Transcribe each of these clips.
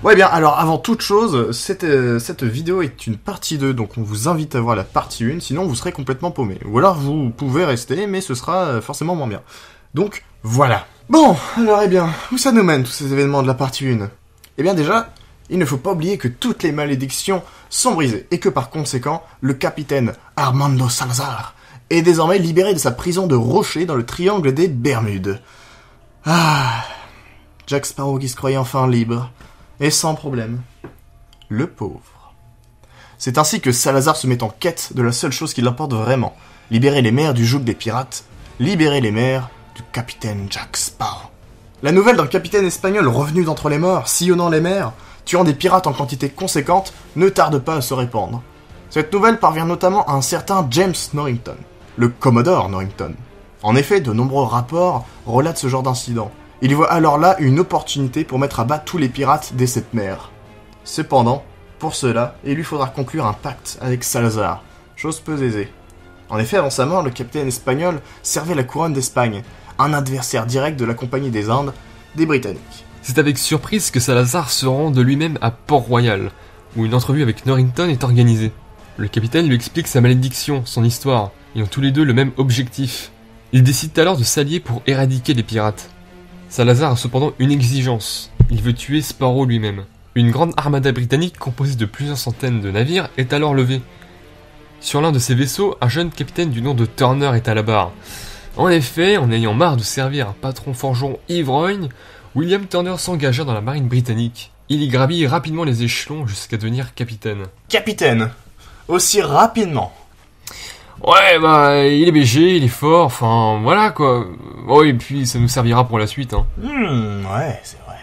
Ouais bien, alors avant toute chose, cette vidéo est une partie 2, donc on vous invite à voir la partie 1, sinon vous serez complètement paumé. Ou alors vous pouvez rester, mais ce sera forcément moins bien. Donc, voilà. Bon, alors eh bien, où ça nous mène tous ces événements de la partie 1? Eh bien déjà, il ne faut pas oublier que toutes les malédictions sont brisées, et que par conséquent, le capitaine Armando Salazar est désormais libéré de sa prison de rocher dans le triangle des Bermudes. Ah, Jack Sparrow qui se croyait enfin libre. Et sans problème. Le pauvre. C'est ainsi que Salazar se met en quête de la seule chose qui l'importe vraiment. Libérer les mers du joug des pirates. Libérer les mers du capitaine Jack Sparrow. La nouvelle d'un capitaine espagnol revenu d'entre les morts, sillonnant les mers, tuant des pirates en quantité conséquente, ne tarde pas à se répandre. Cette nouvelle parvient notamment à un certain James Norrington, le Commodore Norrington. En effet, de nombreux rapports relatent ce genre d'incident. Il voit alors là une opportunité pour mettre à bas tous les pirates dès cette mer. Cependant, pour cela, il lui faudra conclure un pacte avec Salazar, chose peu aisée. En effet, avant sa mort, le capitaine espagnol servait la couronne d'Espagne, un adversaire direct de la Compagnie des Indes, des Britanniques. C'est avec surprise que Salazar se rend de lui-même à Port-Royal, où une entrevue avec Norrington est organisée. Le capitaine lui explique sa malédiction, son histoire, et ont tous les deux le même objectif. Ils décident alors de s'allier pour éradiquer les pirates. Salazar a cependant une exigence, il veut tuer Sparrow lui-même. Une grande armada britannique composée de plusieurs centaines de navires est alors levée. Sur l'un de ces vaisseaux, un jeune capitaine du nom de Turner est à la barre. En effet, en ayant marre de servir un patron forgeron ivrogne, William Turner s'engagea dans la marine britannique. Il y gravit rapidement les échelons jusqu'à devenir capitaine. Capitaine, aussi rapidement. Ouais, bah, il est BG, il est fort, enfin, voilà quoi. Oh, et puis ça nous servira pour la suite, hein. Ouais, c'est vrai.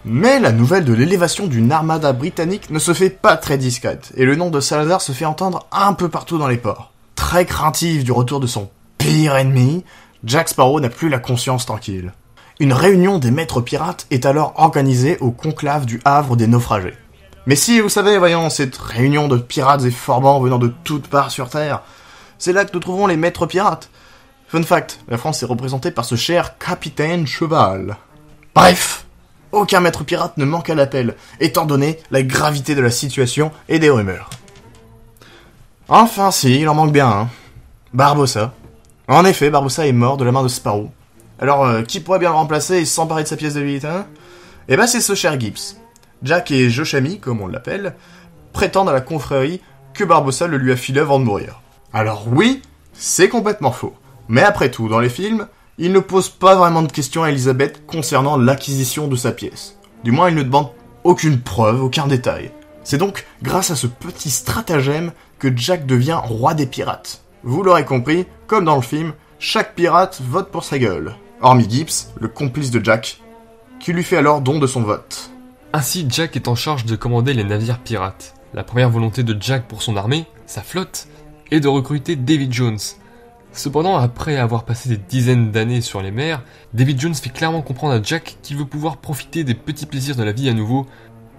Mais la nouvelle de l'élévation d'une armada britannique ne se fait pas très discrète, et le nom de Salazar se fait entendre un peu partout dans les ports. Très craintif du retour de son pire ennemi, Jack Sparrow n'a plus la conscience tranquille. Une réunion des maîtres pirates est alors organisée au conclave du Havre des naufragés. Mais si, vous savez, voyons, cette réunion de pirates et forbans venant de toutes parts sur Terre, c'est là que nous trouvons les maîtres pirates. Fun fact, la France est représentée par ce cher capitaine Cheval. Bref, aucun maître pirate ne manque à l'appel, étant donné la gravité de la situation et des rumeurs. Enfin si, il en manque bien un. Barbossa. En effet, Barbossa est mort de la main de Sparrow. Alors, qui pourrait bien le remplacer et s'emparer de sa pièce de 8, hein? Eh ben c'est ce cher Gibbs. Jack et Joshami, comme on l'appelle, prétendent à la confrérie que Barbossa le lui a filé avant de mourir. Alors oui, c'est complètement faux. Mais après tout, dans les films, il ne pose pas vraiment de questions à Elizabeth concernant l'acquisition de sa pièce. Du moins, il ne demande aucune preuve, aucun détail. C'est donc grâce à ce petit stratagème que Jack devient roi des pirates. Vous l'aurez compris, comme dans le film, chaque pirate vote pour sa gueule. Hormis Gibbs, le complice de Jack, qui lui fait alors don de son vote. Ainsi, Jack est en charge de commander les navires pirates. La première volonté de Jack pour son armée, sa flotte, est de recruter David Jones. Cependant, après avoir passé des dizaines d'années sur les mers, David Jones fait clairement comprendre à Jack qu'il veut pouvoir profiter des petits plaisirs de la vie à nouveau.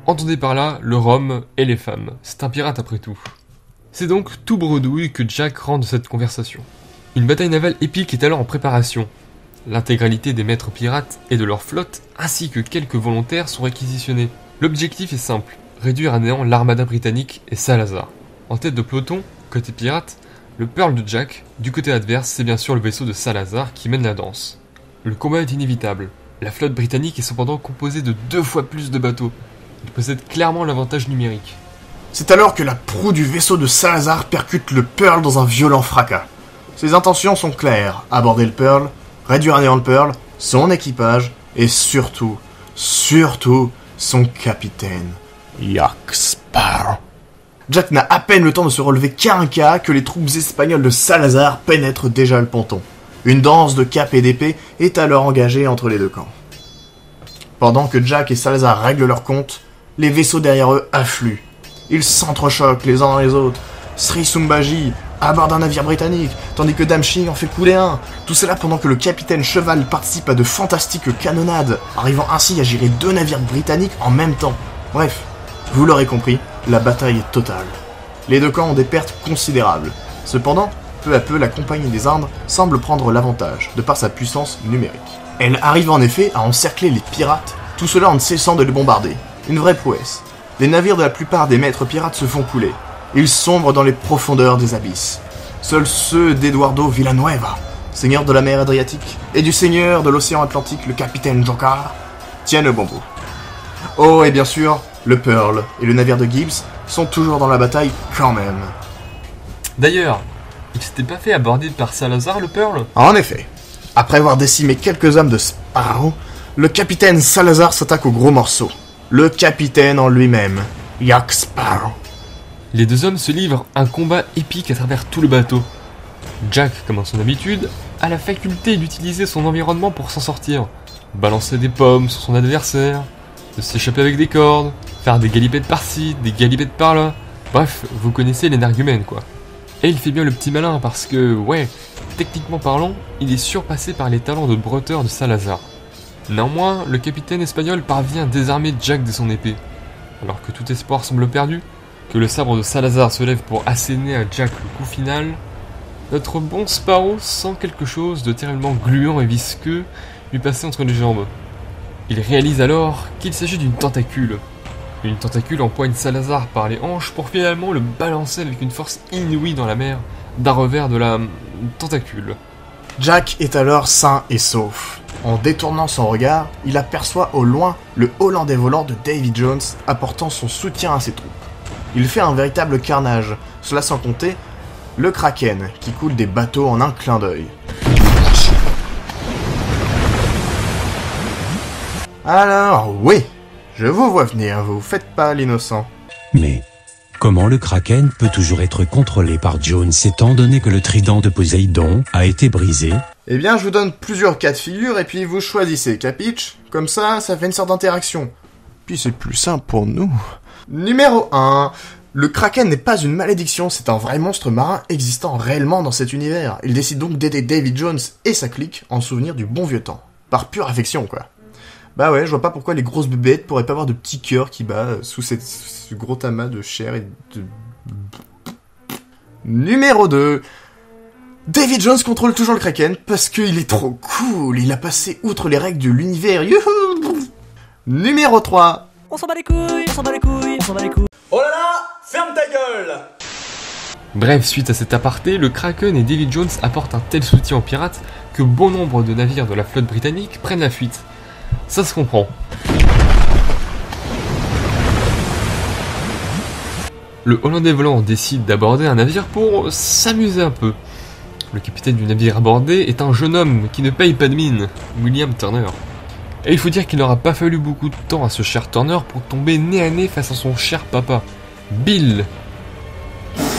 Entendez par là le rhum et les femmes. C'est un pirate après tout. C'est donc tout bredouille que Jack rend de cette conversation. Une bataille navale épique est alors en préparation. L'intégralité des maîtres pirates et de leur flotte, ainsi que quelques volontaires, sont réquisitionnés. L'objectif est simple, réduire à néant l'armada britannique et Salazar. En tête de peloton, côté pirate, le Pearl de Jack, du côté adverse, c'est bien sûr le vaisseau de Salazar qui mène la danse. Le combat est inévitable. La flotte britannique est cependant composée de 2 fois plus de bateaux. Il possède clairement l'avantage numérique. C'est alors que la proue du vaisseau de Salazar percute le Pearl dans un violent fracas. Ses intentions sont claires, aborder le Pearl, réduire à néant le Pearl, son équipage, et surtout son capitaine, Jack Sparrow. Jack n'a à peine le temps de se relever qu'un cas que les troupes espagnoles de Salazar pénètrent déjà le ponton. Une danse de cap et d'épée est alors engagée entre les deux camps. Pendant que Jack et Salazar règlent leur compte, les vaisseaux derrière eux affluent. Ils s'entrechoquent les uns dans les autres. Sri Sumbaji à bord d'un navire britannique, tandis que Damchi en fait couler un. Tout cela pendant que le capitaine Cheval participe à de fantastiques canonnades, arrivant ainsi à gérer 2 navires britanniques en même temps. Bref, vous l'aurez compris, la bataille est totale. Les deux camps ont des pertes considérables. Cependant, peu à peu, la Compagnie des Indes semble prendre l'avantage, de par sa puissance numérique. Elle arrive en effet à encercler les pirates, tout cela en ne cessant de les bombarder. Une vraie prouesse. Les navires de la plupart des maîtres pirates se font couler. Ils sombrent dans les profondeurs des abysses. Seuls ceux d'Eduardo Villanueva, seigneur de la mer Adriatique, et du seigneur de l'océan Atlantique, le capitaine Jocar, tiennent le bon bout. Oh, et bien sûr, le Pearl et le navire de Gibbs sont toujours dans la bataille quand même. D'ailleurs, il s'était pas fait aborder par Salazar, le Pearl? En effet, après avoir décimé quelques hommes de Sparrow, le capitaine Salazar s'attaque au gros morceau. Le capitaine en lui-même, Jack Sparrow. Les deux hommes se livrent un combat épique à travers tout le bateau. Jack, comme à son habitude, a la faculté d'utiliser son environnement pour s'en sortir. Balancer des pommes sur son adversaire, de s'échapper avec des cordes, faire des galipettes par-ci, des galipettes par-là. Bref, vous connaissez l'énergumène quoi. Et il fait bien le petit malin parce que, ouais, techniquement parlant, il est surpassé par les talents de bretteur de Salazar. Néanmoins, le capitaine espagnol parvient à désarmer Jack de son épée. Alors que tout espoir semble perdu, que le sabre de Salazar se lève pour asséner à Jack le coup final, notre bon Sparrow sent quelque chose de terriblement gluant et visqueux lui passer entre les jambes. Il réalise alors qu'il s'agit d'une tentacule. Une tentacule empoigne Salazar par les hanches pour finalement le balancer avec une force inouïe dans la mer, d'un revers de la tentacule. Jack est alors sain et sauf. En détournant son regard, il aperçoit au loin le Hollandais volant de Davy Jones apportant son soutien à ses troupes. Il fait un véritable carnage, cela sans compter le Kraken qui coule des bateaux en un clin d'œil. Alors, oui, je vous vois venir, vous faites pas l'innocent. Mais comment le Kraken peut toujours être contrôlé par Jones étant donné que le trident de Poséidon a été brisé? Eh bien, je vous donne plusieurs cas de figure et puis vous choisissez, capiche? Comme ça fait une sorte d'interaction. Puis c'est plus simple pour nous. Numéro 1. Le Kraken n'est pas une malédiction, c'est un vrai monstre marin existant réellement dans cet univers. Il décide donc d'aider Davy Jones et sa clique en souvenir du bon vieux temps. Par pure affection, quoi. Bah ouais, je vois pas pourquoi les grosses bébêtes pourraient pas avoir de petits cœurs qui battent sous ce gros amas de chair et de... Numéro 2. Davy Jones contrôle toujours le Kraken parce qu'il est trop cool, il a passé outre les règles de l'univers, youhou. Numéro 3. On s'en bat les couilles, on s'en bat les couilles, on s'en bat les couilles. Oh là là, ferme ta gueule! Bref, suite à cet aparté, le Kraken et Davy Jones apportent un tel soutien aux pirates que bon nombre de navires de la flotte britannique prennent la fuite. Ça se comprend. Le Hollandais volant décide d'aborder un navire pour s'amuser un peu. Le capitaine du navire abordé est un jeune homme qui ne paye pas de mine, William Turner. Et il faut dire qu'il n'aura pas fallu beaucoup de temps à ce cher Turner pour tomber nez à nez face à son cher papa, Bill.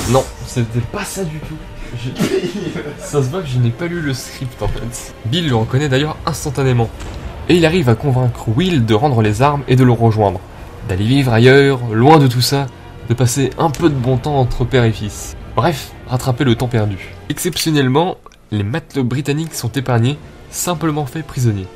Non, c'était pas ça du tout. Ça se voit que je n'ai pas lu le script en fait. Bill le reconnaît d'ailleurs instantanément. Et il arrive à convaincre Will de rendre les armes et de le rejoindre. D'aller vivre ailleurs, loin de tout ça, de passer un peu de bon temps entre père et fils. Bref, rattraper le temps perdu. Exceptionnellement, les matelots britanniques sont épargnés, simplement faits prisonniers.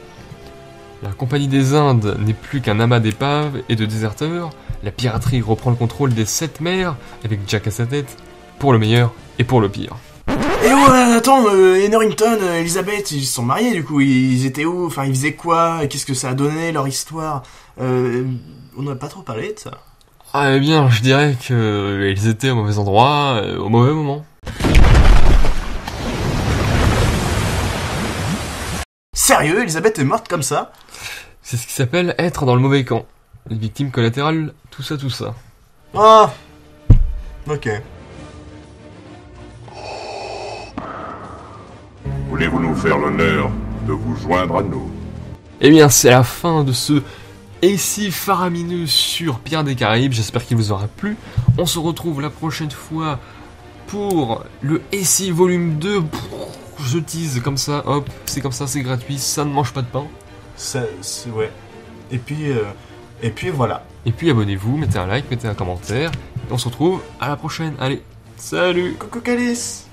La Compagnie des Indes n'est plus qu'un amas d'épaves et de déserteurs, la piraterie reprend le contrôle des 7 mers, avec Jack à sa tête, pour le meilleur et pour le pire. Et ouais, attends, Norrington, Elizabeth, ils se sont mariés du coup, ils étaient où? Enfin, ils faisaient quoi? Qu'est-ce que ça a donné, leur histoire? On n'a pas trop parlé de ça. Ah eh bien, je dirais qu'ils étaient au mauvais endroit, au mauvais moment. Sérieux, Elisabeth est morte comme ça? C'est ce qui s'appelle être dans le mauvais camp. Les victimes collatérales, tout ça. Ah, ok. Voulez-vous nous faire l'honneur de vous joindre à nous? Eh bien, c'est la fin de ce essai faramineux sur Pirates des Caraïbes. J'espère qu'il vous aura plu. On se retrouve la prochaine fois pour le essai volume 2. Je tease comme ça, hop, c'est comme ça, c'est gratuit, ça ne mange pas de pain. Ça, c'est ouais. Et puis voilà. Et puis abonnez-vous, mettez un like, mettez un commentaire. Et on se retrouve à la prochaine. Allez, salut! Coucou Calice!